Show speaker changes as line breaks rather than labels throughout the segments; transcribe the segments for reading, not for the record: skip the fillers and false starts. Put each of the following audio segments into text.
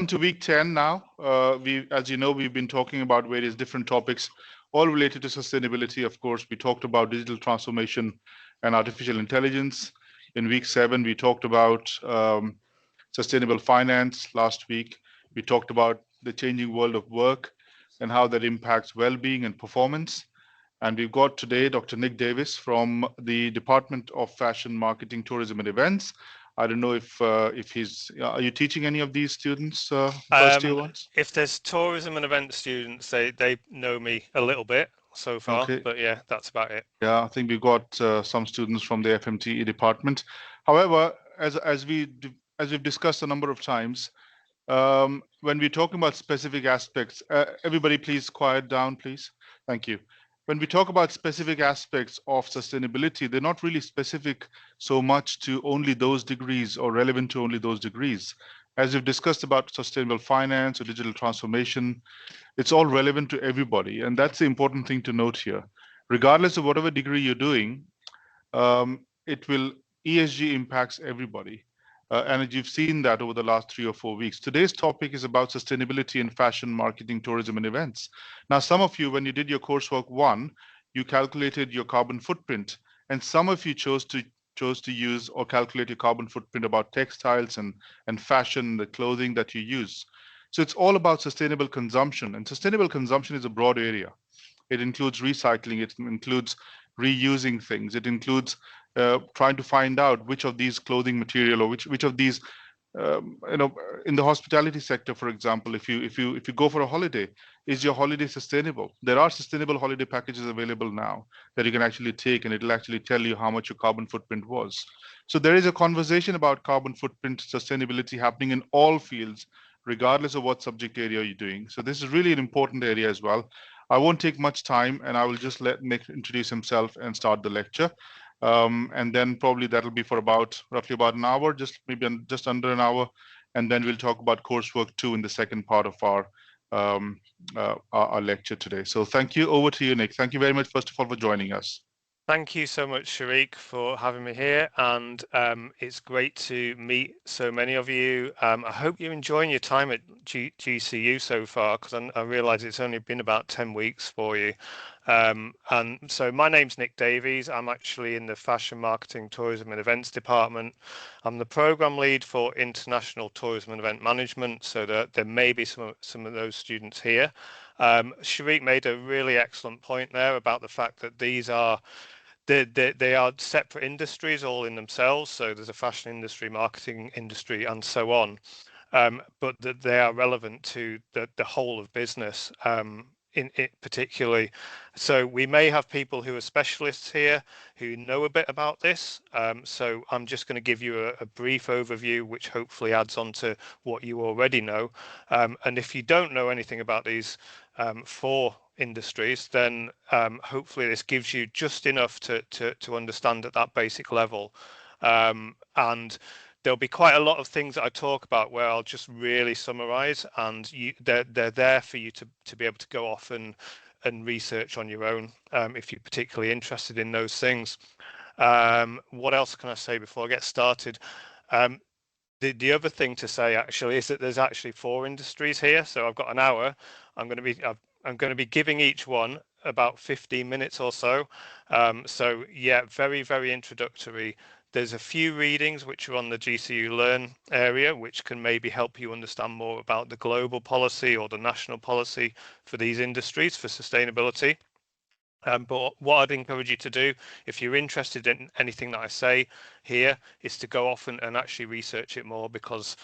To week 10 now. As you know, we've been talking about various different topics, all related to sustainability. Of course, we talked about digital transformation and artificial intelligence. In week 7, we talked about sustainable finance. Last week, we talked about the changing world of work and how that impacts well-being and performance. And we've got today Dr. Nick Davis from the Department of Fashion, Marketing, Tourism, and Events. I don't know if he's. Are you teaching any of these students, first year ones?
If there's tourism and event students, they know me a little bit so far,
Okay.
but yeah, that's about it.
Yeah, I think we've got some students from the FMTE department. However, as we've discussed a number of times, when we're talking about specific aspects, everybody please quiet down, please. Thank you. When we talk about specific aspects of sustainability, they're not really specific so much to only those degrees or relevant to only those degrees. As we've discussed about sustainable finance or digital transformation, it's all relevant to everybody. And that's the important thing to note here. Regardless of whatever degree you're doing, it will ESG impacts everybody. And you've seen that over the last 3 or 4 weeks. Today's topic is about sustainability in fashion, marketing, tourism, and events. Now, some of you, when you did your coursework one, you calculated your carbon footprint, and some of you chose to use or calculate your carbon footprint about textiles and fashion, the clothing that you use. So it's all about sustainable consumption, and sustainable consumption is a broad area. It includes recycling, it includes reusing things, it includes trying to find out which of these clothing material or which of these you know, in the hospitality sector, for example, if you go for a holiday, is your holiday sustainable? There are sustainable holiday packages available now that you can actually take, and it'll actually tell you how much your carbon footprint was. So there is a conversation about carbon footprint sustainability happening in all fields, regardless of what subject area you're doing. So this is really an important area as well. I won't take much time, and I will just let Nick introduce himself and start the lecture. And then probably that'll be for roughly about an hour, just under an hour, and then we'll talk about coursework 2 in the second part of our lecture today. So thank you. Over to you, Nick. Thank you very much, first of all, for joining us.
Thank you so much, Sharik, for having me here, and it's great to meet so many of you. I hope you're enjoying your time at GCU so far, because I realise it's only been about 10 weeks for you. And so my name's Nick Davies. I'm actually in the Fashion, Marketing, Tourism and Events department. I'm the programme lead for International Tourism and Event Management, so that there may be some of those students here. Sharik made a really excellent point there about the fact that these are they are separate industries all in themselves. So there's a fashion industry, marketing industry, and so on. But that they are relevant to the whole of business in it particularly. So we may have people who are specialists here who know a bit about this. So I'm just going to give you a brief overview, which hopefully adds on to what you already know. And if you don't know anything about these four industries, then hopefully this gives you just enough to understand at that basic level. And there'll be quite a lot of things that I talk about where I'll just really summarize, and they're there for you to be able to go off and research on your own if you're particularly interested in those things. What else can I say before I get started? The other thing to say actually is that there's actually four industries here. So I've got an hour. I'm going to be giving each one about 15 minutes or so. So yeah, very, very introductory. There's a few readings which are on the GCU Learn area, which can maybe help you understand more about the global policy or the national policy for these industries for sustainability. But what I'd encourage you to do, if you're interested in anything that I say here, is to go off and actually research it more, because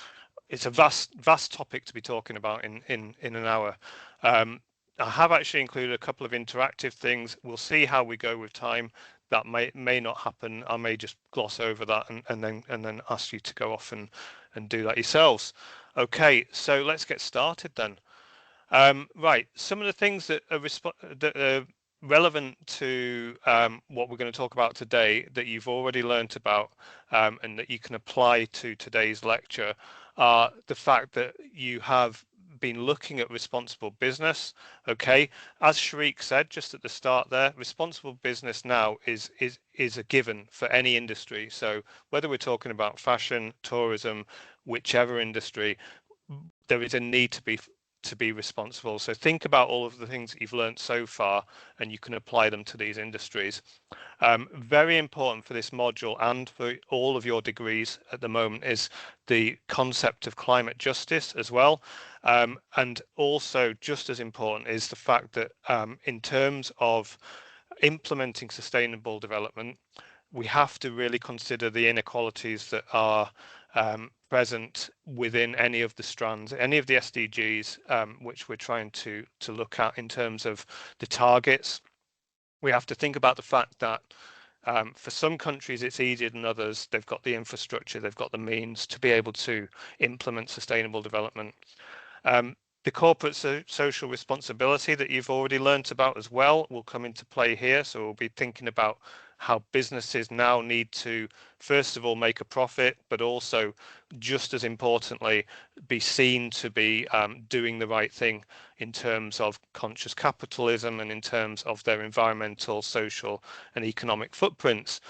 it's a vast topic to be talking about in an hour. I have actually included a couple of interactive things. We'll see how we go with time. That may not happen. I may just gloss over that and then ask you to go off and do that yourselves. Okay, so let's get started then. Right, some of the things that are relevant to what we're going to talk about today that you've already learnt about and that you can apply to today's lecture are the fact that you have been looking at responsible business. Okay, as Sharik said just at the start there, responsible business now is a given for any industry. So whether we're talking about fashion, tourism, whichever industry, there is a need to be responsible. So think about all of the things that you've learned so far, and you can apply them to these industries. Very important for this module and for all of your degrees at the moment is the concept of climate justice as well. And also just as important is the fact that in terms of implementing sustainable development, we have to really consider the inequalities that are present within any of the strands, any of the SDGs, which we're trying to look at in terms of the targets. We have to think about the fact that for some countries it's easier than others. They've got the infrastructure, they've got the means to be able to implement sustainable development. The corporate social responsibility that you've already learnt about as well will come into play here. So we'll be thinking about how businesses now need to, first of all, make a profit, but also, just as importantly, be seen to be doing the right thing in terms of conscious capitalism and in terms of their environmental, social and economic footprints.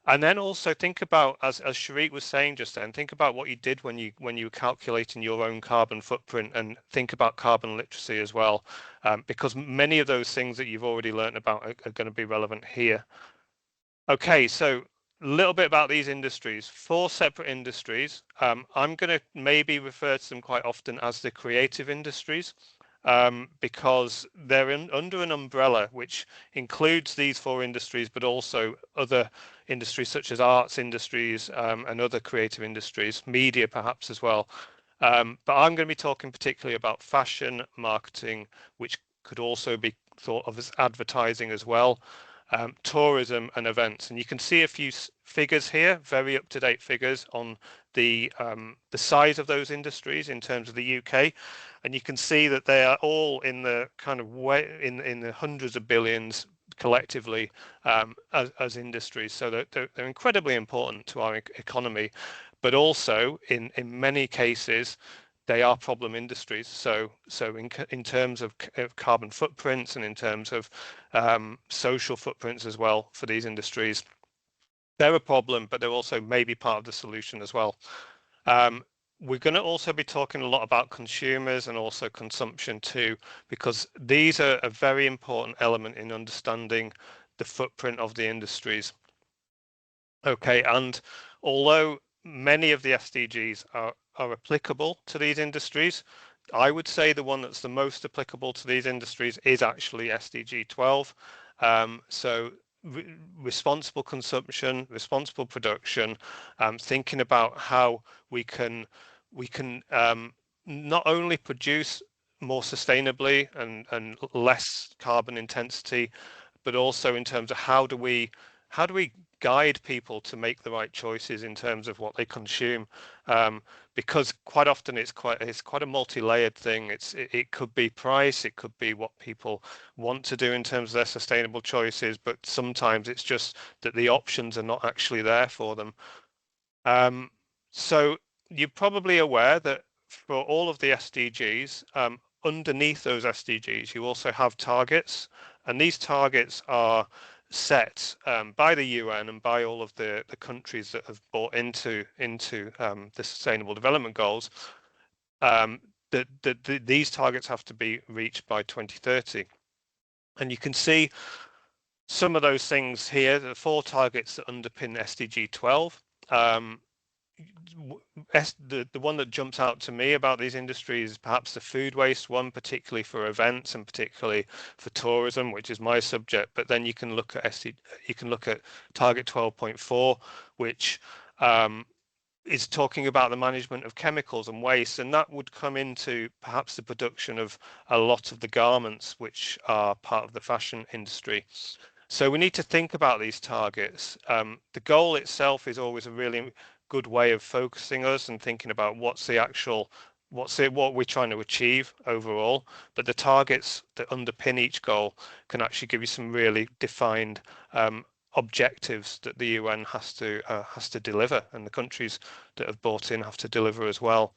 And then also think about, as Sharik was saying just then, think about what you did when you were calculating your own carbon footprint, and think about carbon literacy as well, because many of those things that you've already learned about are going to be relevant here. Okay, so a little bit about these industries. 4 separate industries. I'm going to maybe refer to them quite often as the creative industries, because they're under an umbrella which includes these 4 industries, but also other industries such as arts industries and other creative industries, media perhaps as well. But I'm going to be talking particularly about fashion, marketing, which could also be thought of as advertising as well, tourism and events. And you can see a few figures here, very up-to-date figures on the size of those industries in terms of the UK. And you can see that they are all in the kind of way in the hundreds of billions collectively as industries. So they're incredibly important to our economy, but also in many cases they are problem industries. So in terms of carbon footprints and in terms of social footprints as well for these industries, they're a problem, but they're also maybe part of the solution as well. We're going to also be talking a lot about consumers and also consumption too, because these are a very important element in understanding the footprint of the industries. Okay, and although many of the SDGs are applicable to these industries, I would say the one that's the most applicable to these industries is actually SDG 12. So responsible consumption, responsible production, thinking about how we can not only produce more sustainably and less carbon intensity, but also in terms of how do we guide people to make the right choices in terms of what they consume, because quite often it's quite a multi-layered thing. It could be price, it could be what people want to do in terms of their sustainable choices, but sometimes it's just that the options are not actually there for them. So you're probably aware that for all of the SDGs, underneath those SDGs, you also have targets, and these targets are set by the UN and by all of the countries that have bought into the Sustainable Development Goals. These targets have to be reached by 2030, and you can see some of those things here. The 4 targets that underpin SDG 12. The one that jumps out to me about these industries is perhaps the food waste one, particularly for events and particularly for tourism, which is my subject. But then you can look at target 12.4, which is talking about the management of chemicals and waste, and that would come into perhaps the production of a lot of the garments which are part of the fashion industry. So we need to think about these targets. The goal itself is always a really good way of focusing us and thinking about what we're trying to achieve overall, but the targets that underpin each goal can actually give you some really defined objectives that the UN has to deliver, and the countries that have bought in have to deliver as well.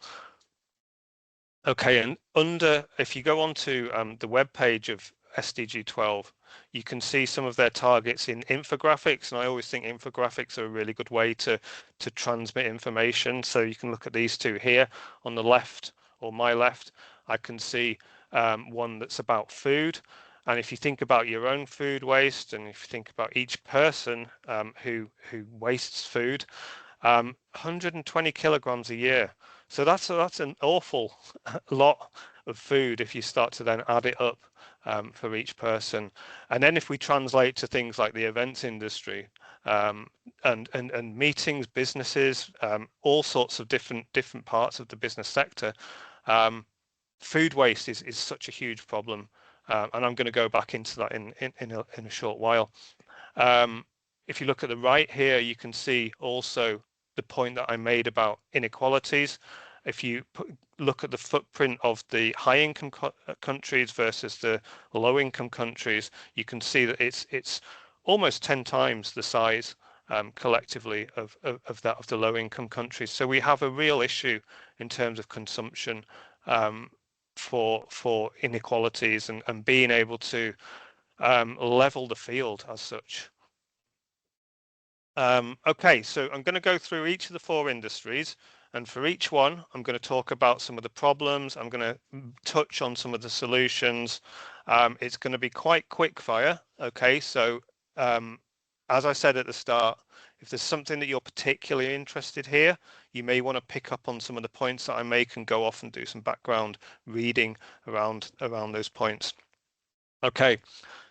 Okay, and if you go onto the web page of SDG 12, you can see some of their targets in infographics, and I always think infographics are a really good way to transmit information. So you can look at these 2 here. On the left or my left, I can see one that's about food. And if you think about your own food waste, and if you think about each person who wastes food, 120 kilograms a year. So that's an awful lot of food if you start to then add it up for each person. And then if we translate to things like the events industry, and meetings, businesses, all sorts of different parts of the business sector, food waste is such a huge problem, and I'm going to go back into that in a short while. If you look at the right here, you can see also the point that I made about inequalities. If you look at the footprint of the high-income countries versus the low-income countries, you can see that it's almost 10 times the size collectively of that of the low-income countries. So we have a real issue in terms of consumption for inequalities and being able to level the field as such. Okay, so I'm going to go through each of the 4 industries, and for each one I'm going to talk about some of the problems. I'm going to touch on some of the solutions. It's going to be quite quick fire. Okay, so as I said at the start, if there's something that you're particularly interested here, you may want to pick up on some of the points that I make and go off and do some background reading around those points. Okay,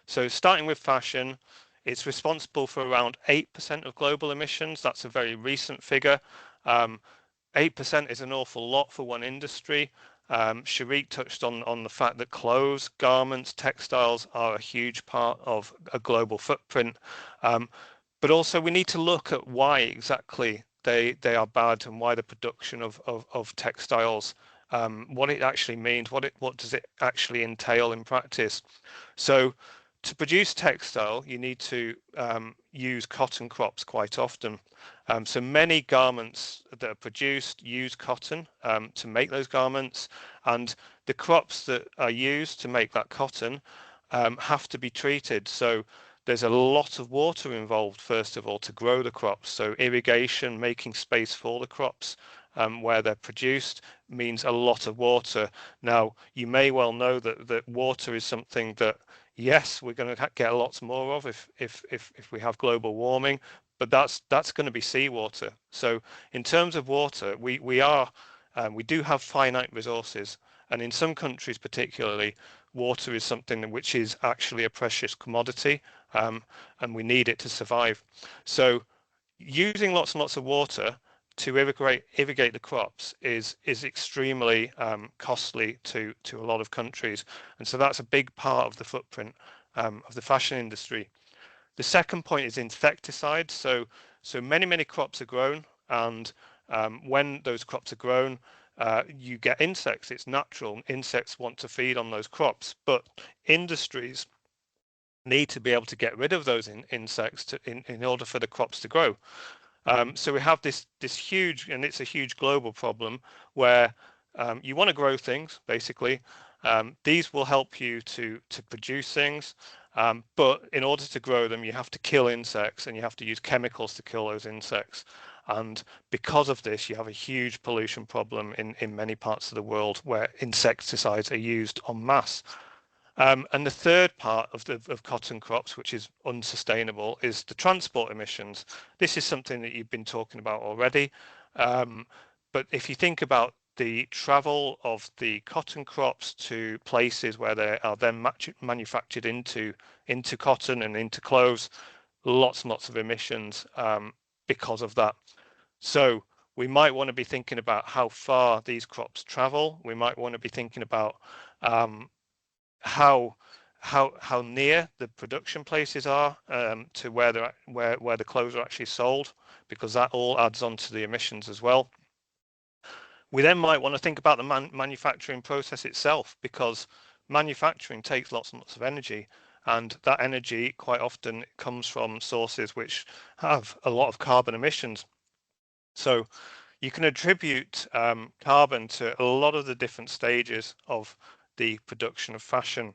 so starting with fashion, it's responsible for around 8% of global emissions. That's a very recent figure. 8% is an awful lot for one industry. Sharik touched on the fact that clothes, garments, textiles are a huge part of a global footprint. But also we need to look at why exactly they are bad, and why the production of textiles, what it actually means, what does it actually entail in practice. So to produce textile, you need to use cotton crops quite often. So many garments that are produced use cotton to make those garments, and the crops that are used to make that cotton have to be treated. So there's a lot of water involved, first of all, to grow the crops. So irrigation, making space for the crops where they're produced, means a lot of water. Now, you may well know that water is something that, yes, we're going to get lots more of if we have global warming, but that's going to be seawater. So in terms of water, we do have finite resources, and in some countries particularly, water is something which is actually a precious commodity, and we need it to survive. So using lots and lots of water to irrigate the crops is extremely costly to a lot of countries, and so that's a big part of the footprint of the fashion industry. The second point is insecticides. So many crops are grown, and when those crops are grown, you get insects. It's natural. Insects want to feed on those crops, but industries need to be able to get rid of those insects in order for the crops to grow. So we have this huge, and it's a huge global problem, where you want to grow things, basically. These will help you to produce things, but in order to grow them, you have to kill insects, and you have to use chemicals to kill those insects. And because of this, you have a huge pollution problem in many parts of the world where insecticides are used en masse. And the third part of cotton crops, which is unsustainable, is the transport emissions. This is something that you've been talking about already. But if you think about the travel of the cotton crops to places where they are then manufactured into cotton and into clothes, lots and lots of emissions because of that. So we might want to be thinking about how far these crops travel. We might want to be thinking about how near the production places are to where the clothes are actually sold, because that all adds on to the emissions as well. We then might want to think about the manufacturing process itself, because manufacturing takes lots and lots of energy, and that energy quite often comes from sources which have a lot of carbon emissions. So you can attribute carbon to a lot of the different stages of the production of fashion.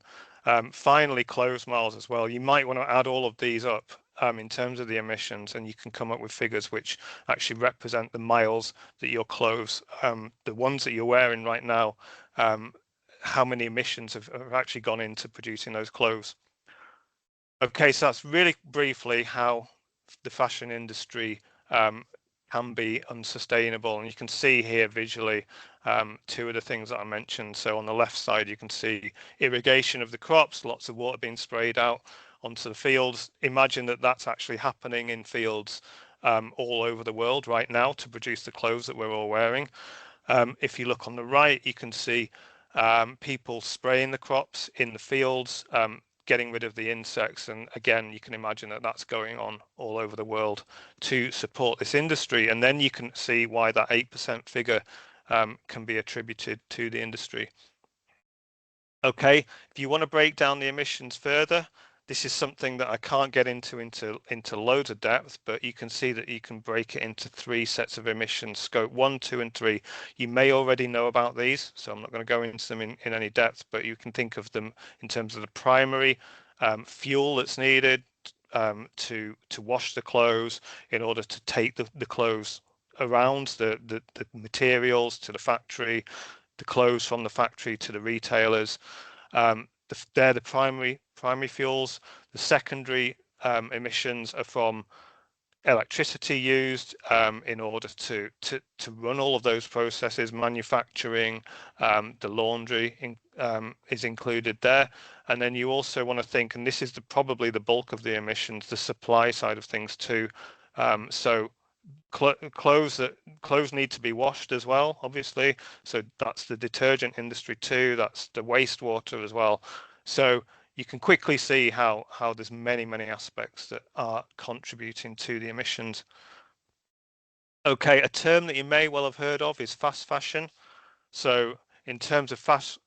Finally, clothes miles as well. You might want to add all of these up in terms of the emissions, and you can come up with figures which actually represent the miles that your clothes, the ones that you're wearing right now, how many emissions have actually gone into producing those clothes. Okay, so that's really briefly how the fashion industry can be unsustainable, and you can see here visually two of the things that I mentioned. So on the left side you can see irrigation of the crops, lots of water being sprayed out onto the fields. Imagine that that's actually happening in fields all over the world right now to produce the clothes that we're all wearing. If you look on the right, you can see people spraying the crops in the fields, getting rid of the insects, and again you can imagine that that's going on all over the world to support this industry. And then you can see why that 8% figure can be attributed to the industry. Okay, if you want to break down the emissions further, this is something that I can't get into loads of depth, but you can see that you can break it into 3 sets of emissions: scope 1, 2, and 3. You may already know about these, so I'm not going to go into them in any depth, but you can think of them in terms of the primary fuel that's needed to wash the clothes, in order to take the clothes around, the materials to the factory, the clothes from the factory to the retailers. They're the primary fuels. The secondary emissions are from electricity used in order to run all of those processes. Manufacturing, the laundry is included there. And then you also want to think, and this is probably the bulk of the emissions, the supply side of things too. So clothes need to be washed as well, obviously. So that's the detergent industry too. That's the wastewater as well. So you can quickly see how there's many aspects that are contributing to the emissions. Okay, a term that you may well have heard of is fast fashion. So in terms of fast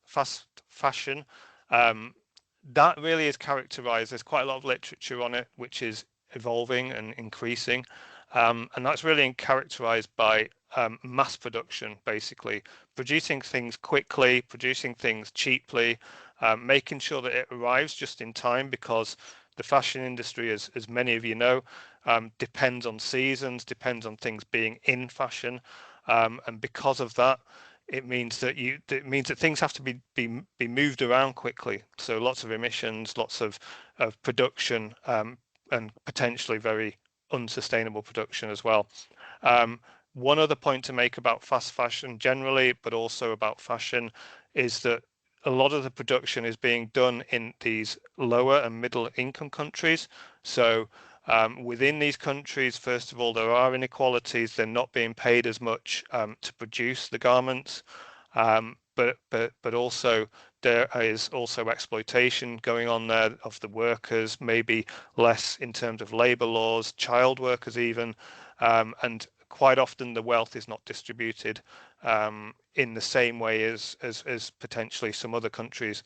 fashion, that really is characterized, there's quite a lot of literature on it which is evolving and increasing, and that's really characterized by mass production, basically producing things quickly, producing things cheaply, making sure that it arrives just in time, because the fashion industry, as many of you know, depends on seasons, depends on things being in fashion, and because of that, it means that things have to be moved around quickly. So lots of emissions, lots of production, and potentially very unsustainable production as well. One other point to make about fast fashion generally, but also about fashion, is that a lot of the production is being done in these lower and middle income countries. So within these countries, first of all, there are inequalities. They're not being paid as much to produce the garments, but also there is also exploitation going on there of the workers, maybe less in terms of labor laws, child workers even, and quite often the wealth is not distributed in the same way as potentially some other countries.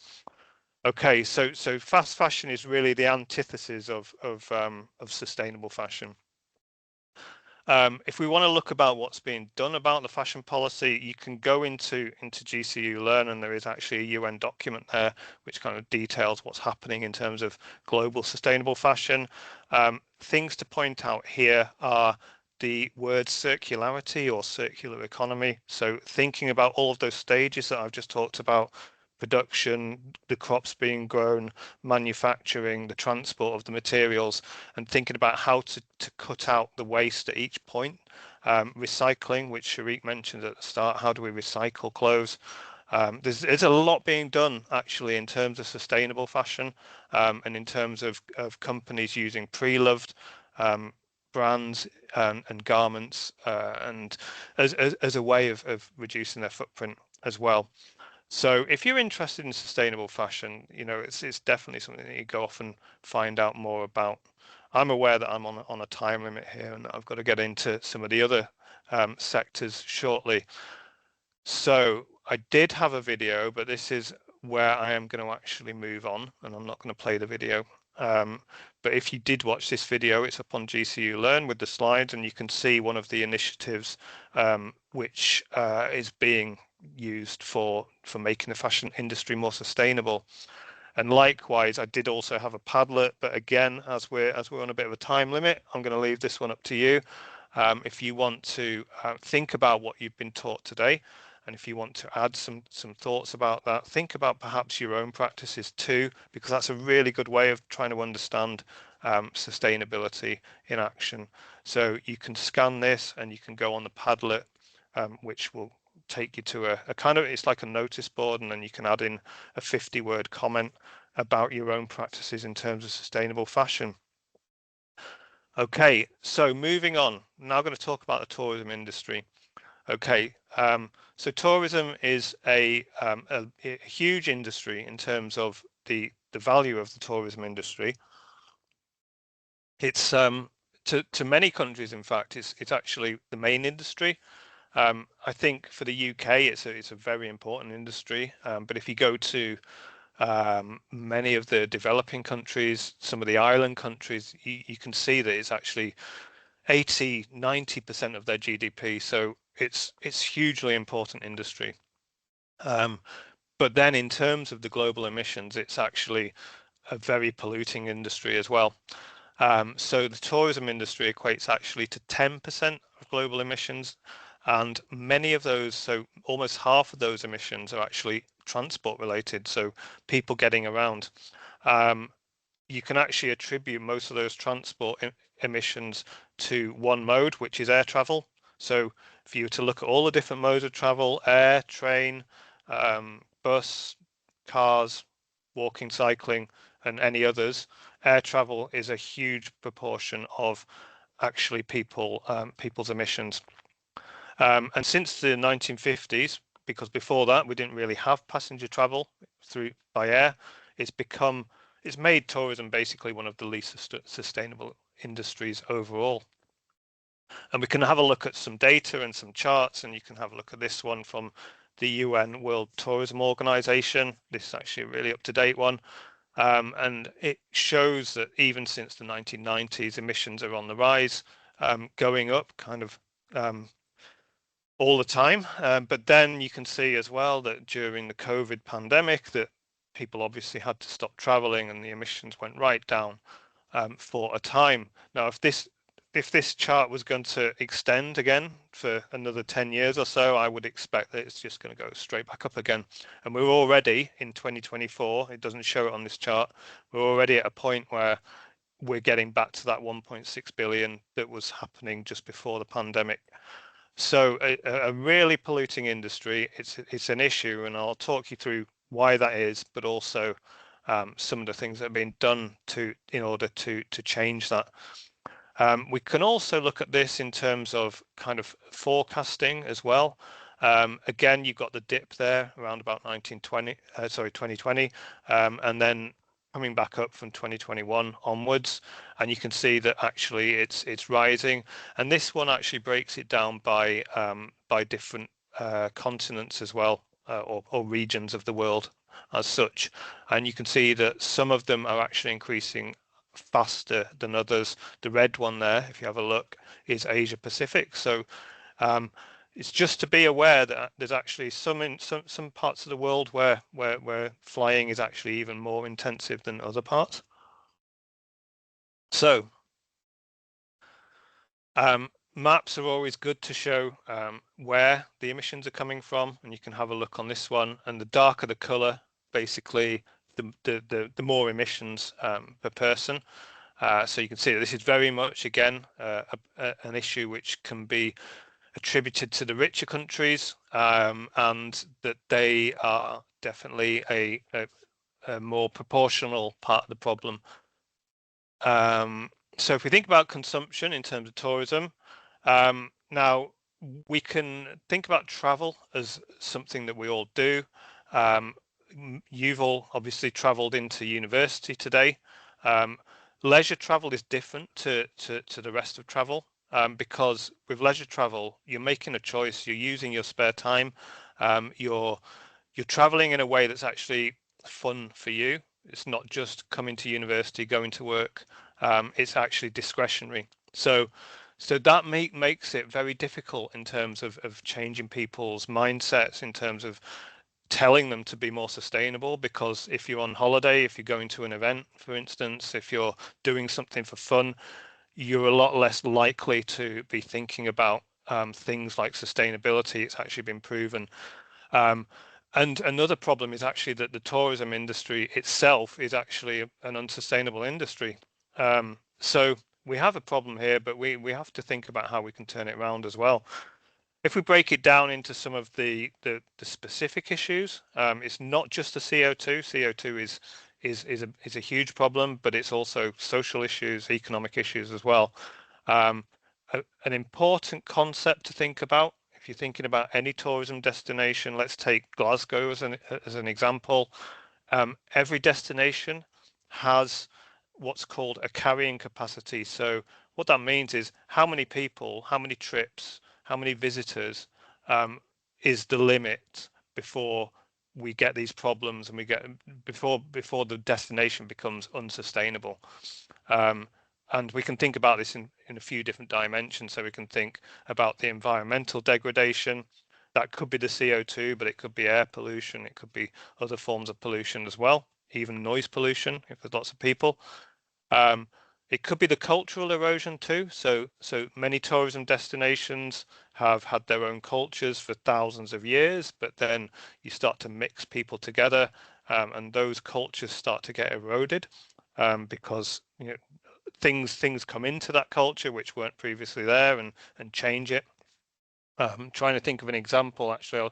Okay, so fast fashion is really the antithesis of sustainable fashion. If we want to look about what's being done about the fashion policy, you can go into GCU Learn, and there is actually a UN document there which kind of details what's happening in terms of global sustainable fashion. Things to point out here are the word circularity or circular economy. So thinking about all of those stages that I've just talked about: production, the crops being grown, manufacturing, the transport of the materials, and thinking about how to cut out the waste at each point. Recycling, which Sharik mentioned at the start, how do we recycle clothes? There's a lot being done actually in terms of sustainable fashion, and in terms of companies using pre-loved brands and garments, and as a way of reducing their footprint as well. So if you're interested in sustainable fashion, you know, it's definitely something that you go off and find out more about. I'm aware that I'm on a time limit here, and I've got to get into some of the other sectors shortly. So I did have a video, but this is where I am going to actually move on, and I'm not going to play the video. But if you did watch this video, it's up on GCU Learn with the slides, and you can see one of the initiatives which is being used for making the fashion industry more sustainable. And likewise, I did also have a Padlet, but again, as we're on a bit of a time limit, I'm going to leave this one up to you. If you want to think about what you've been taught today, and if you want to add some thoughts about that, think about perhaps your own practices too, because that's a really good way of trying to understand sustainability in action. So you can scan this and you can go on the Padlet, which will take you to a kind of, it's like a notice board, and then you can add in a 50-word comment about your own practices in terms of sustainable fashion. Okay, so moving on, now I'm going to talk about the tourism industry. Okay, so tourism is a huge industry in terms of the value of the tourism industry. It's to many countries, in fact, it's actually the main industry. I think for the UK, it's a very important industry. But if you go to many of the developing countries, some of the island countries, you can see that it's actually 80–90% of their GDP. So it's hugely important industry. But then in terms of the global emissions, it's actually a very polluting industry as well. So the tourism industry equates actually to 10% of global emissions, and many of those, so almost half of those emissions are actually transport related, so people getting around. You can actually attribute most of those transport emissions to one mode, which is air travel. So if you were to look at all the different modes of travel, air, train, bus, cars, walking, cycling, and any others, air travel is a huge proportion of actually people's emissions. And since the 1950s, because before that we didn't really have passenger travel by air, it's made tourism basically one of the least sustainable industries overall. And we can have a look at some data and some charts, and you can have a look at this one from the UN World Tourism Organization. This is actually a really up-to-date one. And it shows that even since the 1990s, emissions are on the rise, going up kind of all the time. But then you can see as well that during the COVID pandemic that people obviously had to stop traveling and the emissions went right down for a time. Now, if this chart was going to extend again for another 10 years or so, I would expect that it's just going to go straight back up again. And we're already in 2024, it doesn't show it on this chart, we're already at a point where we're getting back to that 1.6 billion that was happening just before the pandemic. So a really polluting industry, it's an issue, and I'll talk you through why that is, but also some of the things that have been done in order to change that. We can also look at this in terms of kind of forecasting as well. Again, you've got the dip there around about 2020, and then coming back up from 2021 onwards, and you can see that actually it's rising. And this one actually breaks it down by different continents as well, or regions of the world as such. And you can see that some of them are actually increasing faster than others. The red one there, if you have a look, is Asia Pacific. So it's just to be aware that there's actually some parts of the world where flying is actually even more intensive than other parts. So maps are always good to show where the emissions are coming from, and you can have a look on this one. And the darker the color, basically, the more emissions per person. So you can see that this is very much, again, an issue which can be attributed to the richer countries, and that they are definitely a more proportional part of the problem. So if we think about consumption in terms of tourism, now we can think about travel as something that we all do. You've all obviously traveled into university today. Leisure travel is different to the rest of travel, because with leisure travel, you're making a choice, you're using your spare time, you're traveling in a way that's actually fun for you. It's not just coming to university, going to work, it's actually discretionary. So that makes it very difficult in terms of changing people's mindsets, in terms of telling them to be more sustainable, because if you're on holiday, if you're going to an event, for instance, if you're doing something for fun, you're a lot less likely to be thinking about things like sustainability. It's actually been proven. And another problem is actually that the tourism industry itself is actually an unsustainable industry. So we have a problem here, but we have to think about how we can turn it around as well. If we break it down into some of the specific issues, it's not just the CO2. CO2 is a huge problem, but it's also social issues, economic issues as well. An important concept to think about, if you're thinking about any tourism destination, let's take Glasgow as an example. Every destination has what's called a carrying capacity. So what that means is how many people, how many trips, how many visitors is the limit before we get these problems, and we get before the destination becomes unsustainable. And we can think about this in a few different dimensions. So we can think about the environmental degradation. That could be the CO2, but it could be air pollution. It could be other forms of pollution as well, even noise pollution if there's lots of people. It could be the cultural erosion too. So many tourism destinations have had their own cultures for thousands of years, but then you start to mix people together, and those cultures start to get eroded because things come into that culture which weren't previously there and change it. Trying to think of an example. Actually,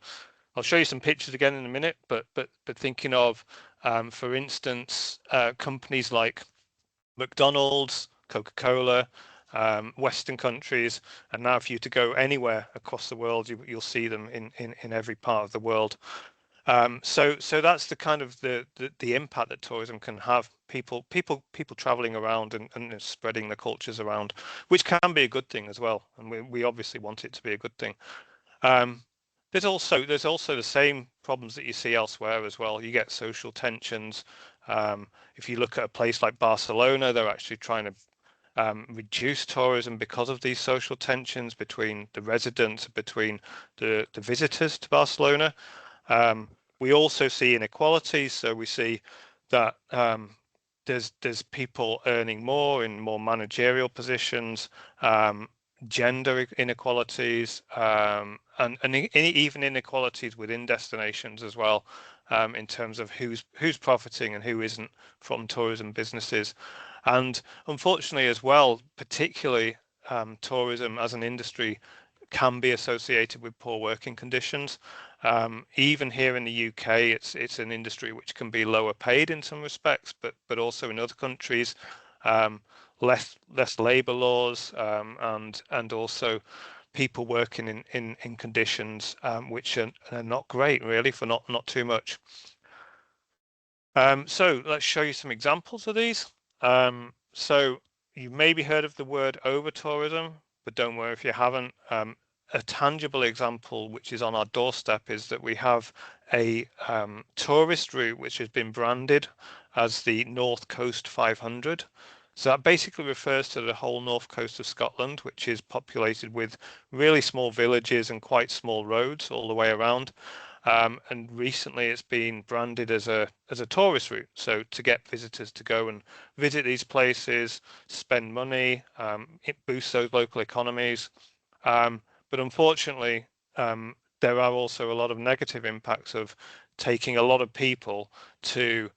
I'll show you some pictures again in a minute. But thinking of, for instance, companies like McDonald's, Coca-Cola, Western countries, and now if you to go anywhere across the world, you'll see them in every part of the world. So that's the kind of the impact that tourism can have. People traveling around and spreading the cultures around, which can be a good thing as well. And we obviously want it to be a good thing. There's also the same problems that you see elsewhere as well. You get social tensions. If you look at a place like Barcelona, they're actually trying to reduce tourism because of these social tensions between the residents, between the visitors to Barcelona. We also see inequalities. So we see that there's people earning more in more managerial positions, gender inequalities, and even inequalities within destinations as well, in terms of who's profiting and who isn't from tourism businesses. And unfortunately as well, particularly tourism as an industry can be associated with poor working conditions. Even here in the UK, it's an industry which can be lower paid in some respects, but also in other countries, less labour laws, and also people working in conditions which are not great, really, for not too much. So let's show you some examples of these. So you've maybe heard of the word over-tourism, but don't worry if you haven't. A tangible example which is on our doorstep is that we have a tourist route which has been branded as the North Coast 500. So that basically refers to the whole north coast of Scotland, which is populated with really small villages and quite small roads all the way around. And recently it's been branded as a tourist route. So to get visitors to go and visit these places, spend money, it boosts those local economies. But unfortunately, there are also a lot of negative impacts of taking a lot of people to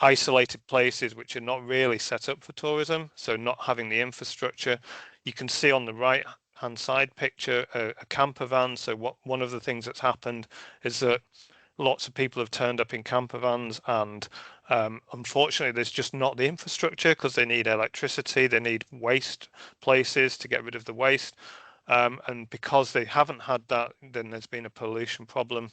isolated places which are not really set up for tourism, so not having the infrastructure. You can see on the right hand side picture a camper van. So one of the things that's happened is that lots of people have turned up in camper vans, and unfortunately there's just not the infrastructure because they need electricity, they need waste places to get rid of the waste. And because they haven't had that, then there's been a pollution problem.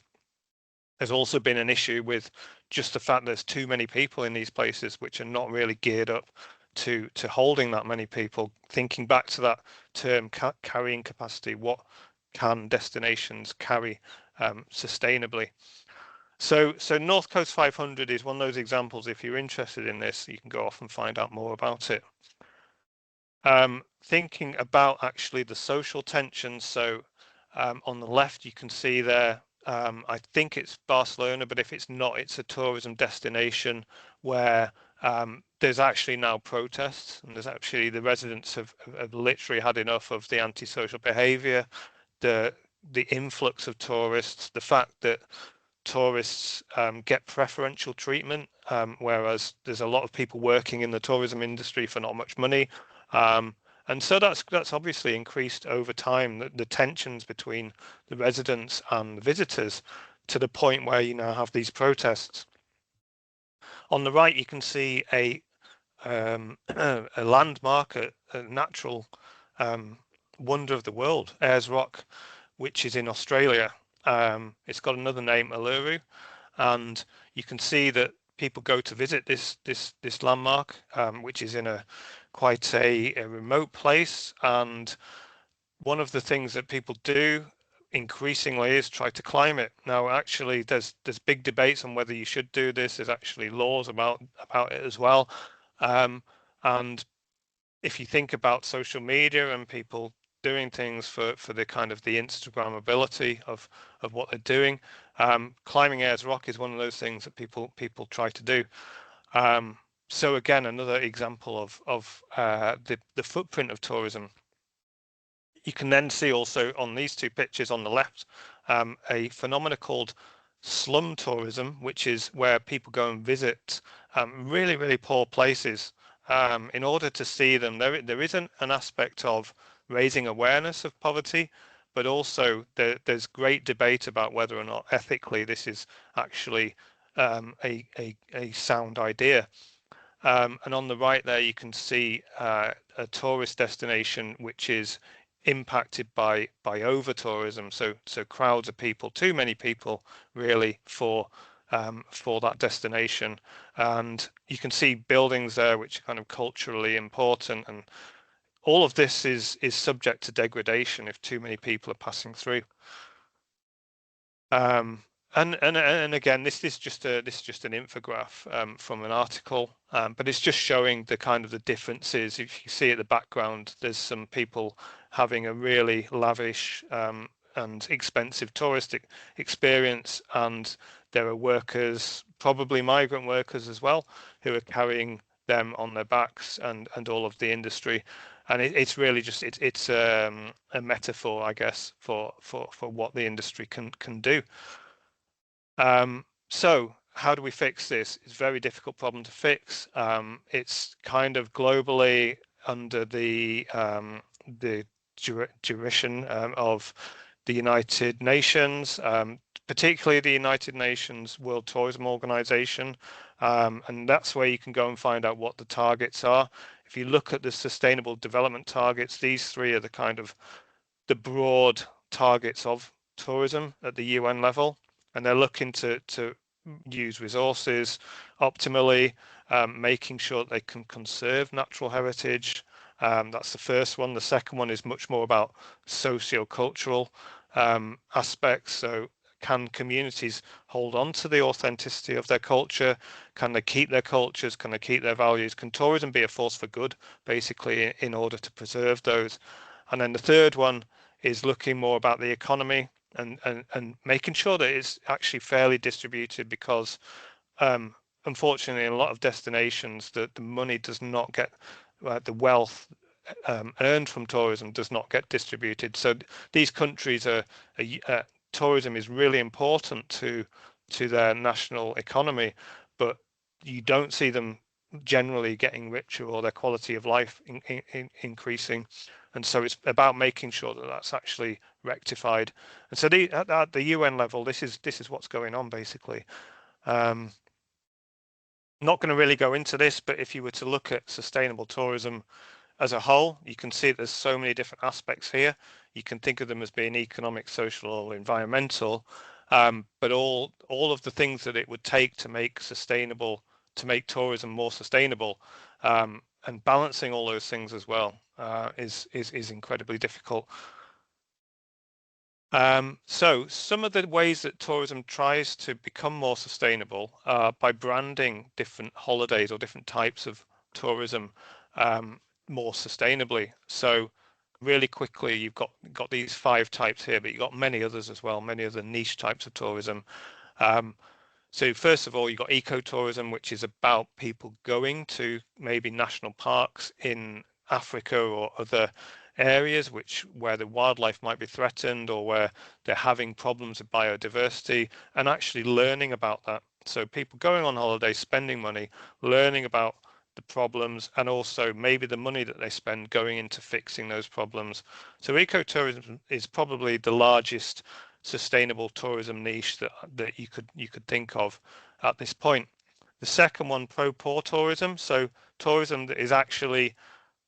There's also been an issue with just the fact there's too many people in these places which are not really geared up to holding that many people. Thinking back to that term, carrying capacity, what can destinations carry sustainably? So North Coast 500 is one of those examples. If you're interested in this, you can go off and find out more about it. Thinking about actually the social tensions. So on the left, you can see there I think it's Barcelona, but if it's not, it's a tourism destination where there's actually now protests, and there's actually the residents have literally had enough of the antisocial behaviour, the influx of tourists, the fact that tourists get preferential treatment, whereas there's a lot of people working in the tourism industry for not much money. And so that's obviously increased over time, the tensions between the residents and the visitors, to the point where you now have these protests. On the right, you can see a landmark, a natural wonder of the world, Ayers Rock, which is in Australia. It's got another name, Uluru, and you can see that people go to visit this landmark, which is in quite a remote place. And one of the things that people do increasingly is try to climb it. Now, actually, there's big debates on whether you should do this. There's actually laws about it as well. And if you think about social media and people doing things for the kind of the Instagrammability of what they're doing, climbing Ayers Rock is one of those things that people try to do. So again, another example of the footprint of tourism. You can then see also on these two pictures on the left a phenomena called slum tourism, which is where people go and visit really, really poor places in order to see them. There is an aspect of raising awareness of poverty, but also there's great debate about whether or not ethically this is actually a sound idea. And on the right there, you can see a tourist destination which is impacted by over tourism, so crowds of people, too many people really for that destination. And you can see buildings there which are kind of culturally important, and all of this is subject to degradation if too many people are passing through. And again, this is just an infograph from an article, but it's just showing the kind of the differences. If you see at the background, there's some people having a really lavish and expensive touristic experience, and there are workers, probably migrant workers as well, who are carrying them on their backs, and all of the industry. And it's really just it's a metaphor, I guess, for what the industry can do. So how do we fix this? It's a very difficult problem to fix. It's kind of globally under the jurisdiction of the United Nations, particularly the United Nations World Tourism Organization, and that's where you can go and find out what the targets are. If you look at the Sustainable Development Targets, these three are the kind of the broad targets of tourism at the UN level, and they're looking to use resources optimally, making sure that they can conserve natural heritage. That's the first one. The second one is much more about socio-cultural aspects. So can communities hold on to the authenticity of their culture? Can they keep their cultures? Can they keep their values? Can tourism be a force for good, basically, in order to preserve those? And then the third one is looking more about the economy and making sure that it's actually fairly distributed, because unfortunately in a lot of destinations the money does not get the wealth earned from tourism does not get distributed. So these countries are tourism is really important to their national economy, but you don't see them generally getting richer or their quality of life increasing. And so it's about making sure that that's actually rectified. And so at the UN level, this is what's going on, basically. Not going to really go into this, but if you were to look at sustainable tourism as a whole, you can see there's so many different aspects here. You can think of them as being economic, social, or environmental, but all of the things that it would take to make tourism more sustainable, and balancing all those things as well is incredibly difficult. So some of the ways that tourism tries to become more sustainable are by branding different holidays or different types of tourism more sustainably. So really quickly, you've got these 5 types here, but you've got many others as well, many other niche types of tourism. So first of all, you've got ecotourism, which is about people going to maybe national parks in Africa or other areas where the wildlife might be threatened or where they're having problems with biodiversity, and actually learning about that. So people going on holiday, spending money, learning about the problems, and also maybe the money that they spend going into fixing those problems. So ecotourism is probably the largest sustainable tourism niche that you could think of at this point. The second one, pro-poor tourism. So tourism that is actually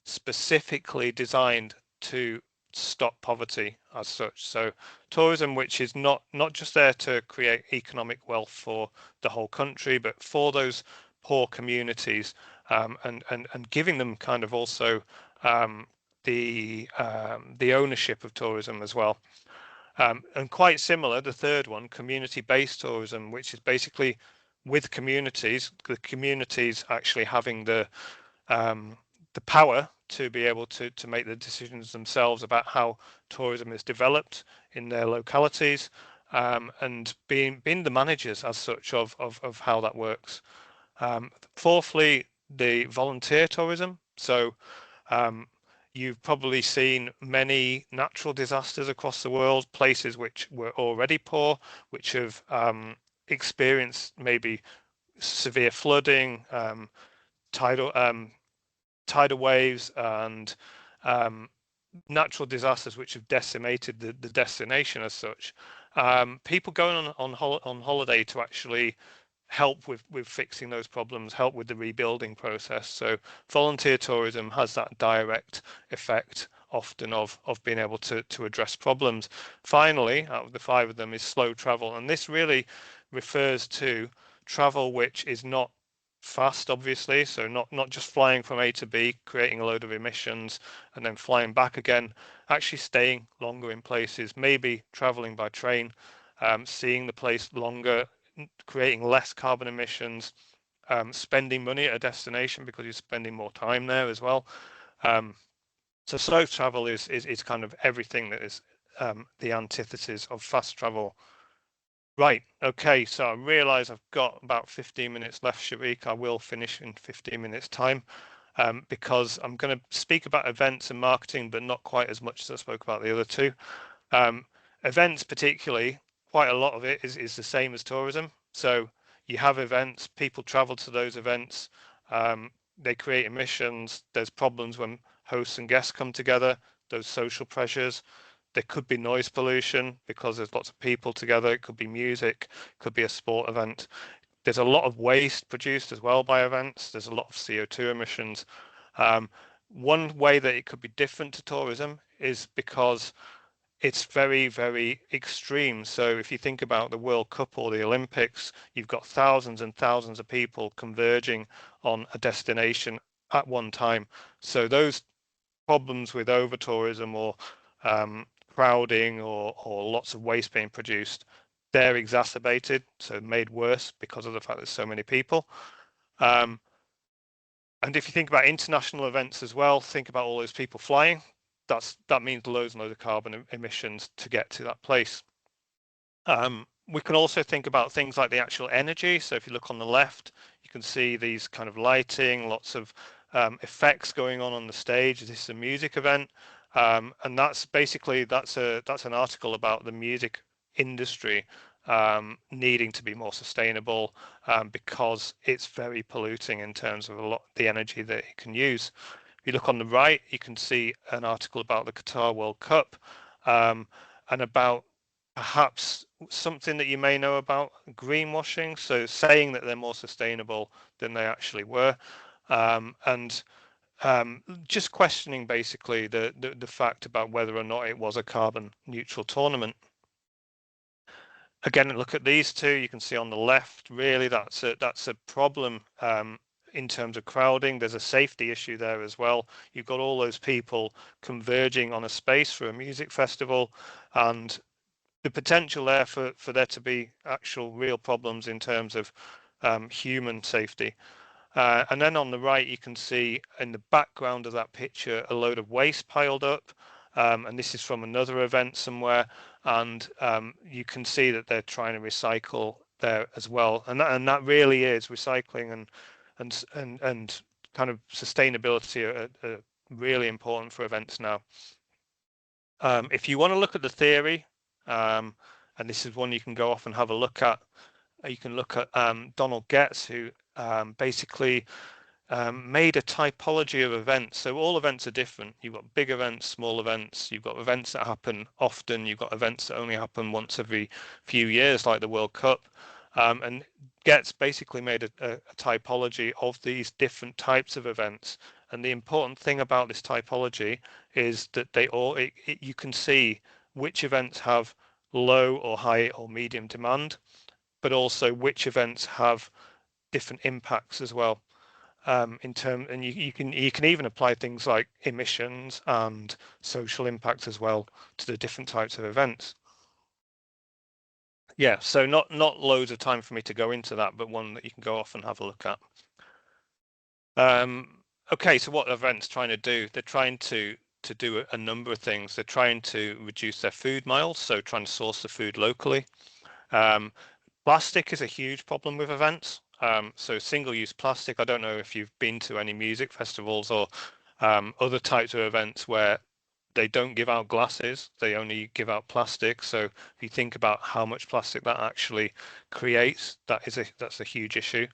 specifically designed to stop poverty as such. So tourism which is not just there to create economic wealth for the whole country, but for those poor communities, and giving them kind of also the ownership of tourism as well. And quite similar, the third one, community-based tourism, which is basically with communities, the communities actually having the power to be able to make the decisions themselves about how tourism is developed in their localities, and being the managers as such of how that works. Fourthly, the volunteer tourism. So you've probably seen many natural disasters across the world, places which were already poor, which have experienced maybe severe flooding, tidal waves, and natural disasters which have decimated the destination as such. People going on holiday to actually help with fixing those problems, help with the rebuilding process. So volunteer tourism has that direct effect often of being able to address problems. Finally, out of the 5 of them, is slow travel, and this really refers to travel which is not fast, obviously, so not just flying from A to B, creating a load of emissions and then flying back again, actually staying longer in places, maybe traveling by train, seeing the place longer, creating less carbon emissions, spending money at a destination because you're spending more time there as well. So slow travel is kind of everything that is the antithesis of fast travel. Right, okay, so I realise I've got about 15 minutes left, Sharik. I will finish in 15 minutes time, because I'm going to speak about events and marketing, but not quite as much as I spoke about the other 2. Events particularly, quite a lot of it is the same as tourism. So you have events, people travel to those events, they create emissions, there's problems when hosts and guests come together, those social pressures. There could be noise pollution because there's lots of people together. It could be music, it could be a sport event. There's a lot of waste produced as well by events. There's a lot of CO2 emissions. One way that it could be different to tourism is because it's very, very extreme. So if you think about the World Cup or the Olympics, you've got thousands and thousands of people converging on a destination at one time. So those problems with over tourism or crowding or lots of waste being produced, they're exacerbated, so made worse because of the fact there's so many people. And if you think about international events as well, think about all those people flying. That means loads and loads of carbon emissions to get to that place. We can also think about things like the actual energy. So if you look on the left, you can see these kind of lighting, lots of effects going on the stage. This is a music event. And that's basically that's an article about the music industry needing to be more sustainable, because it's very polluting in terms of the energy that it can use. If you look on the right, you can see an article about the Qatar World Cup, and about perhaps something that you may know about greenwashing, so saying that they're more sustainable than they actually were, and just questioning basically the fact about whether or not it was a carbon neutral tournament. Again, look at these 2. You can see on the left, really that's a problem in terms of crowding. There's a safety issue there as well. You've got all those people converging on a space for a music festival, and the potential there for there to be actual real problems in terms of human safety. And then on the right, you can see in the background of that picture a load of waste piled up. and this is from another event somewhere, and you can see that they're trying to recycle there as well, and that really is recycling and kind of sustainability are really important for events now. If you want to look at the theory, and this is one you can go off and have a look at, you can look at Donald Getz, who basically made a typology of events. So all events are different. You've got big events, small events, you've got events that happen often, you've got events that only happen once every few years, like the World Cup. And Getz basically made a typology of these different types of events. And the important thing about this typology is that they all, you can see which events have low or high or medium demand, but also which events have different impacts as well. And you can even apply things like emissions and social impact as well to the different types of events. Yeah, so not loads of time for me to go into that, but one that you can go off and have a look at. Okay, so what are events trying to do? They're trying to do a number of things. They're trying to reduce their food miles, so trying to source the food locally. Plastic is a huge problem with events. So single-use plastic, I don't know if you've been to any music festivals or other types of events where they don't give out glasses, they only give out plastic. So if you think about how much plastic that actually creates, that's a huge issue.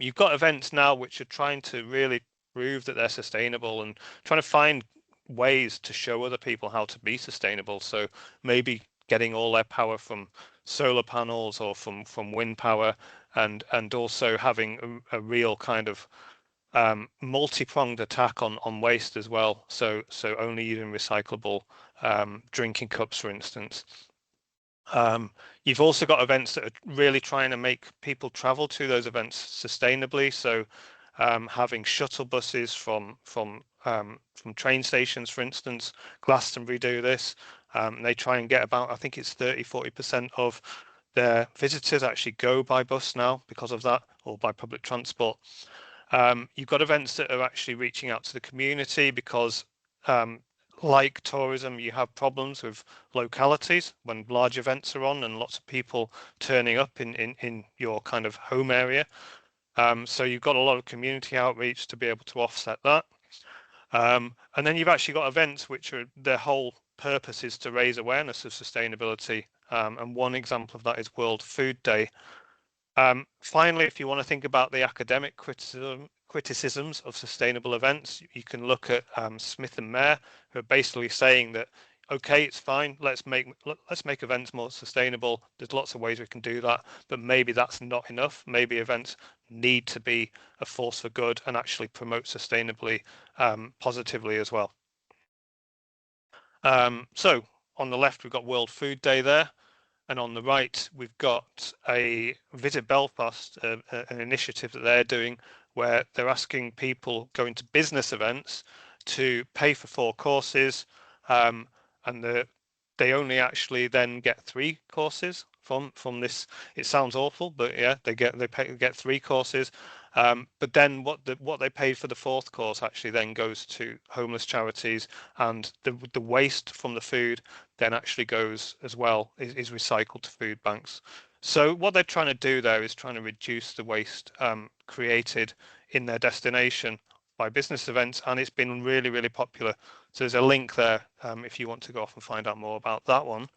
You've got events now which are trying to really prove that they're sustainable and trying to find ways to show other people how to be sustainable. So maybe getting all their power from solar panels or from wind power, and also having a real kind of multi-pronged attack on waste as well. So only using recyclable drinking cups, for instance. You've also got events that are really trying to make people travel to those events sustainably. So having shuttle buses from train stations, for instance. Glastonbury do this. They try and get about, I think it's 30-40% of their visitors actually go by bus now because of that, or by public transport. You've got events that are actually reaching out to the community because like tourism, you have problems with localities when large events are on and lots of people turning up in your kind of home area. So you've got a lot of community outreach to be able to offset that. And then you've actually got events which are their whole purpose is to raise awareness of sustainability. And one example of that is World Food Day. Finally, if you want to think about the academic criticisms of sustainable events, you can look at Smith and Mayer, who are basically saying that, okay, it's fine, let's make events more sustainable. There's lots of ways we can do that, but maybe that's not enough. Maybe events need to be a force for good and actually promote sustainably positively as well. So on the left, we've got World Food Day there. And on the right, we've got a Visit Belfast, an initiative that they're doing where they're asking people going to business events to pay for 4 courses, and they only actually then get 3 courses from this. It sounds awful, but yeah, they get 3 courses. But then what they paid for the 4th course actually then goes to homeless charities, and the waste from the food then actually goes as well, is recycled to food banks. So what they're trying to do there is trying to reduce the waste created in their destination by business events, and it's been really, really popular. So there's a link there if you want to go off and find out more about that one.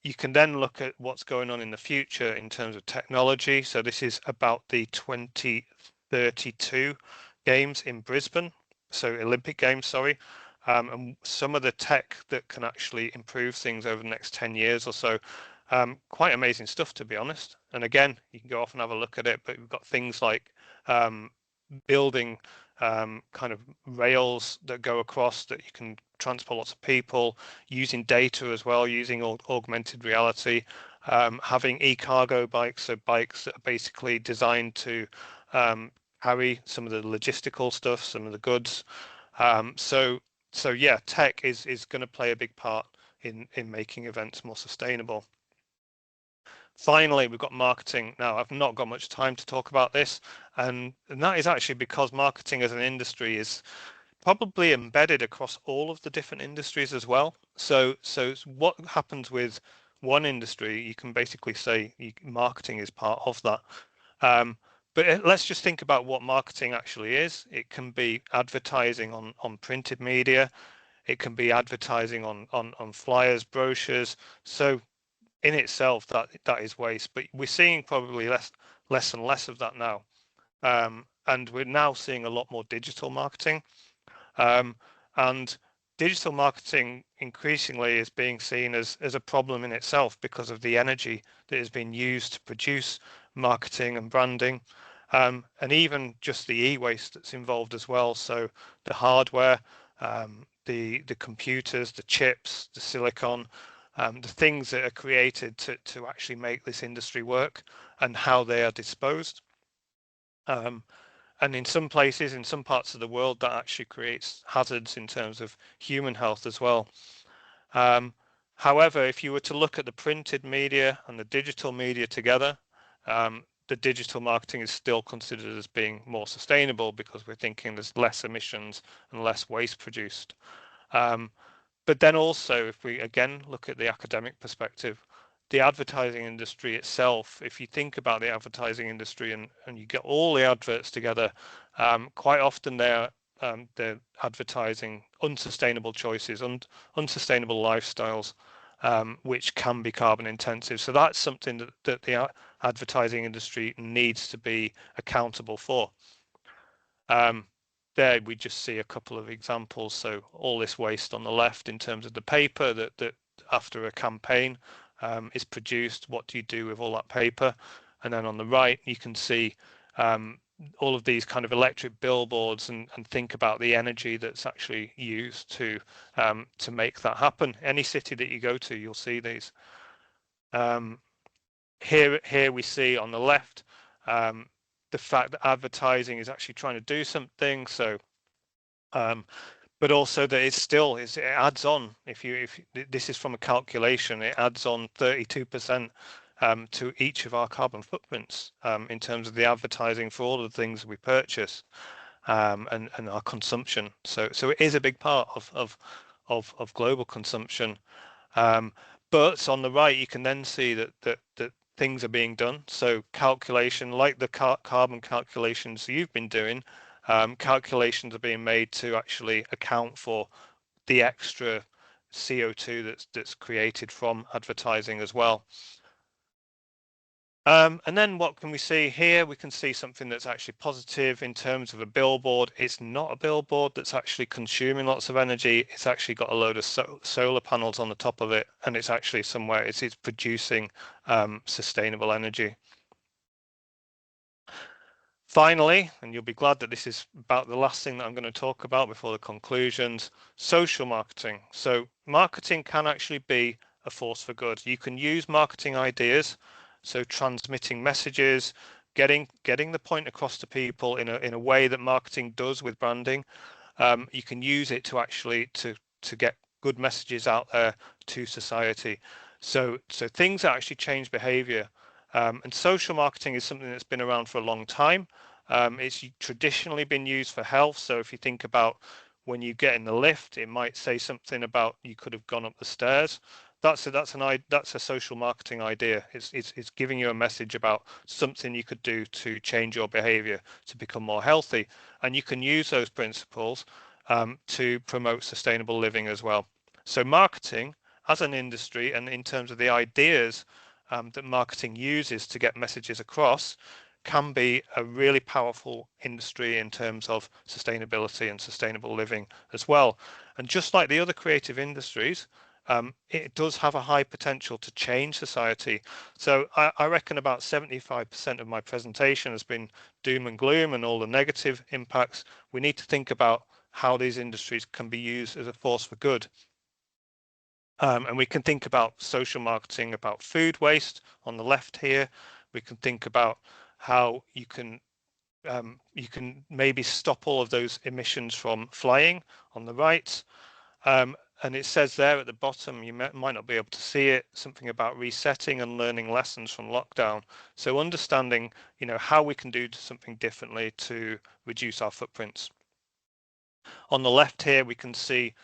You can then look at what's going on in the future in terms of technology. So this is about the 2032 games in Brisbane, so Olympic Games, sorry. And some of the tech that can actually improve things over the next 10 years or so. Quite amazing stuff, to be honest. And again, you can go off and have a look at it, but we've got things like building kind of rails that go across that you can transport lots of people, using data as well, using augmented reality, having e-cargo bikes, so bikes that are basically designed to carry some of the logistical stuff, some of the goods. So yeah, tech is going to play a big part in making events more sustainable. Finally, we've got marketing. Now, I've not got much time to talk about this, and that is actually because marketing as an industry is probably embedded across all of the different industries as well. So what happens with one industry, you can basically say marketing is part of that. But let's just think about what marketing actually is. It can be advertising on printed media. It can be advertising on flyers, brochures. So in itself, that is waste. But we're seeing probably less and less of that now. And we're now seeing a lot more digital marketing. And digital marketing increasingly is being seen as a problem in itself because of the energy that has been used to produce marketing and branding, and even just the e-waste that's involved as well. So the hardware, the computers, the chips, the silicon, the things that are created to actually make this industry work and how they are disposed. And in some places, in some parts of the world, that actually creates hazards in terms of human health as well. However, if you were to look at the printed media and the digital media together, the digital marketing is still considered as being more sustainable because we're thinking there's less emissions and less waste produced. But then also, if we again look at the academic perspective, the advertising industry itself, if you think about the advertising industry and you get all the adverts together, quite often they're advertising unsustainable choices and unsustainable lifestyles, which can be carbon intensive. So that's something that the advertising industry needs to be accountable for. There we just see a couple of examples. So all this waste on the left in terms of the paper that after a campaign is produced, what do you do with all that paper? And then on the right, you can see all of these kind of electric billboards and think about the energy that's actually used to make that happen. Any city that you go to, you'll see these. Here we see on the left the fact that advertising is actually trying to do something. So, but also that it adds on. If this is from a calculation, it adds on 32% to each of our carbon footprints in terms of the advertising for all of the things we purchase and our consumption. So it is a big part of global consumption. But on the right, you can then see that things are being done. So calculation, like the carbon calculations you've been doing, calculations are being made to actually account for the extra CO2 that's created from advertising as well. And then what can we see here? We can see something that's actually positive in terms of a billboard. It's not a billboard that's actually consuming lots of energy. It's actually got a load of solar panels on the top of it, and it's actually somewhere it's producing sustainable energy. Finally, and you'll be glad that this is about the last thing that I'm going to talk about before the conclusions, social marketing. So marketing can actually be a force for good. You can use marketing ideas, so transmitting messages, getting the point across to people in a way that marketing does with branding. You can use it to actually to get good messages out there to society. So things that actually change behavior. And social marketing is something that's been around for a long time. It's traditionally been used for health. So if you think about when you get in the lift, it might say something about you could have gone up the stairs. That's a social marketing idea. It's giving you a message about something you could do to change your behavior to become more healthy, and you can use those principles to promote sustainable living as well. So marketing as an industry, and in terms of the ideas that marketing uses to get messages across, can be a really powerful industry in terms of sustainability and sustainable living as well. And just like the other creative industries, it does have a high potential to change society. So I reckon about 75% of my presentation has been doom and gloom and all the negative impacts. We need to think about how these industries can be used as a force for good. And we can think about social marketing, about food waste on the left here. We can think about how you can maybe stop all of those emissions from flying on the right. And it says there at the bottom, you might not be able to see it, something about resetting and learning lessons from lockdown. So understanding, how we can do something differently to reduce our footprints. On the left here, we can see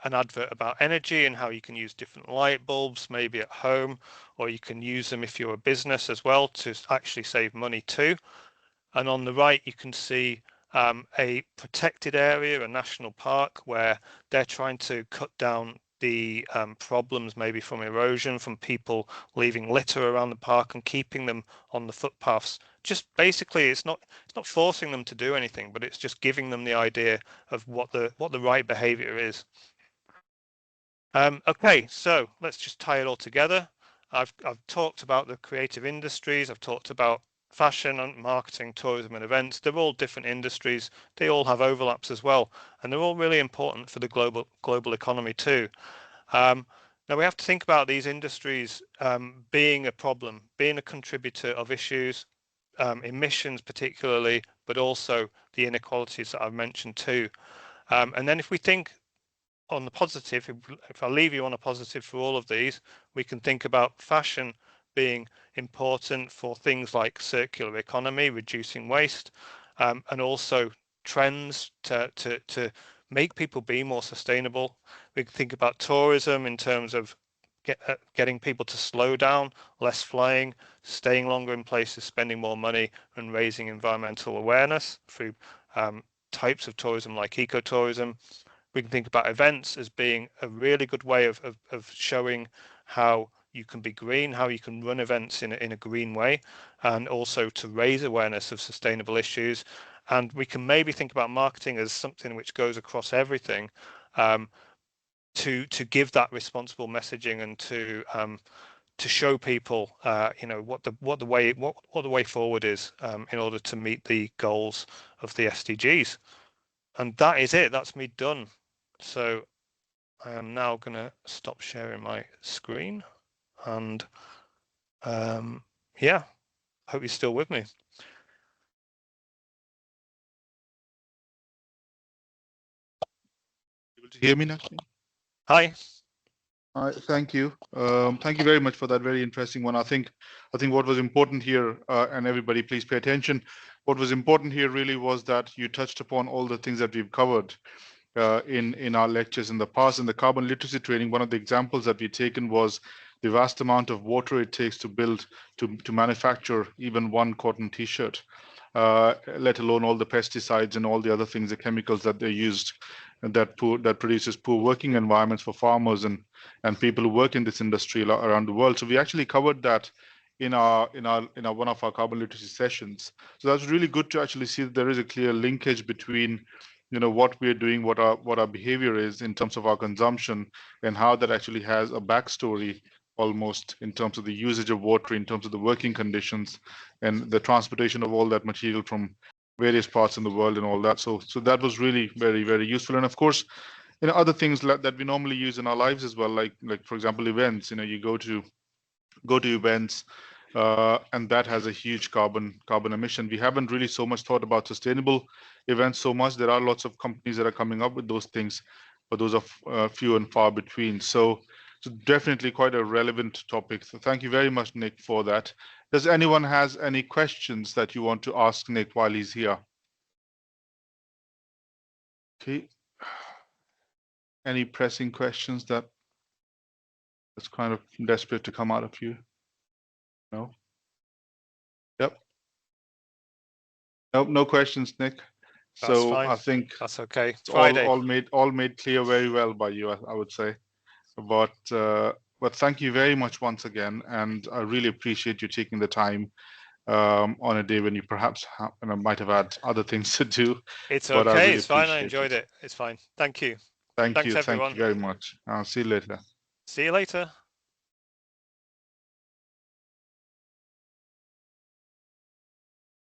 an advert about energy and how you can use different light bulbs, maybe at home, or you can use them if you're a business as well to actually save money too. And on the right, you can see a protected area, a national park, where they're trying to cut down the problems maybe from erosion, from people leaving litter around the park and keeping them on the footpaths. Just basically, it's not forcing them to do anything, but it's just giving them the idea of what the right behavior is. Okay, so let's just tie it all together. I've talked about the creative industries. I've talked about fashion and marketing, tourism and events. They're all different industries. They all have overlaps as well, and they're all really important for the global economy too. Now we have to think about these industries being a problem, being a contributor of issues, emissions particularly, but also the inequalities that I've mentioned too. And then if we think on the positive, if I leave you on a positive for all of these, we can think about fashion being important for things like circular economy, reducing waste, and also trends to make people be more sustainable. We can think about tourism in terms of getting people to slow down, less flying, staying longer in places, spending more money, and raising environmental awareness through types of tourism like ecotourism. We can think about events as being a really good way of showing how you can be green, how you can run events in a green way, and also to raise awareness of sustainable issues. And we can maybe think about marketing as something which goes across everything, to give that responsible messaging and to show people, you know, what the way forward is in order to meet the goals of the SDGs. And that is it. That's me done. So I am now going to stop sharing my screen, and yeah, hope you're still with me.
Able to hear me now?
Hi.
Thank you. Thank you very much for that very interesting one. I think what was important here, and everybody please pay attention, what was important here really was that you touched upon all the things that we've covered in our lectures in the past. In the carbon literacy training, one of the examples that we've taken was the vast amount of water it takes to build, to manufacture even one cotton t-shirt, let alone all the pesticides and all the other things, the chemicals that they used, and that produces poor working environments for farmers and people who work in this industry around the world. So we actually covered that in our one of our carbon literacy sessions. So that's really good to actually see that there is a clear linkage between, you know, what we're doing, what our behavior is in terms of our consumption, and how that actually has a backstory almost in terms of the usage of water, in terms of the working conditions and the transportation of all that material from various parts in the world and all that. So that was really very, very useful. And of course, you know, other things that we normally use in our lives as well, like for example, events. You know, you go to events, and that has a huge carbon emission. We haven't really so much thought about sustainable events so much. There are lots of companies that are coming up with those things, but those are few and far between. So definitely quite a relevant topic. So thank you very much, Nick, for that. Does anyone has any questions that you want to ask Nick while he's here? Okay. Any pressing questions that's kind of desperate to come out of you? No? Yep. Nope, no questions, Nick.
That's
So
fine.
I think
that's okay.
it's
Friday.
all made clear very well by you, I would say. But thank you very much once again, and I really appreciate you taking the time on a day when you perhaps might have had other things to do.
It's
but I
okay.
really
It's fine. I
appreciate
enjoyed it. It's fine. Thank you.
Thanks
everyone.
Thank you very much. I'll see you later.
See you later.